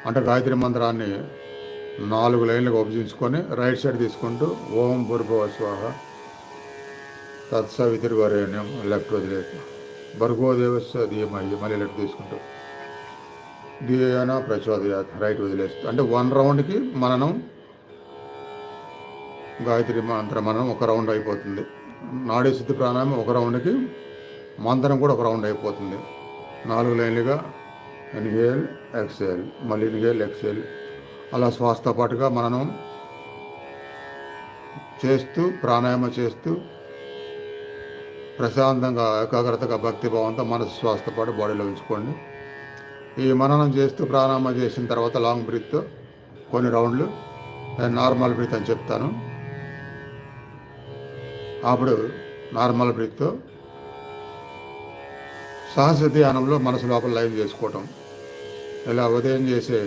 అంటే గాయత్రి మంత్రాన్ని 4 లైన్లుగా విభజించుకొని right side తీసుకుంటూ ఓం భూర్భువ స్వాహ తత్సవితుర్వరేణ్యం లెఫ్ట్ వదిలేస్తాం, భర్గోదేవస్య ధీమహి మళ్ళీ లెఫ్ట్ తీసుకుంటూ ధియేన ప్రచోదయాత్ రైట్ వదిలేస్తాం. అంటే 1 రౌండ్కి మననం గాయత్రి మంత్ర మననం 1 రౌండ్ అయిపోతుంది. నాడీ శుద్ధి ప్రాణాయామం 1 రౌండ్కి, మంత్రం కూడా 1 రౌండ్ అయిపోతుంది. 4 లైన్లుగా ఇన్హేల్ ఎక్సేల్, మళ్ళీ ఇన్హేల్ ఎక్సేల్, అలా శ్వాసతో పాటుగా మననం చేస్తూ ప్రాణాయామం చేస్తూ ప్రశాంతంగా ఏకాగ్రతగా భక్తిభావంతో మనసు శ్వాసతో పాటు బాడీలో ఉంచుకోండి. ఈ మననం చేస్తూ ప్రాణాయామం చేసిన తర్వాత లాంగ్ బ్రీత్ కొన్ని రౌండ్లు, నార్మల్ బ్రీత్ అని చెప్తాను. అప్పుడు నార్మల్ బ్రీత్తో సహజ ధ్యానంలో మనసు లోపల లైవ్ చేసుకోవటం. ఇలా ఉదయం చేసే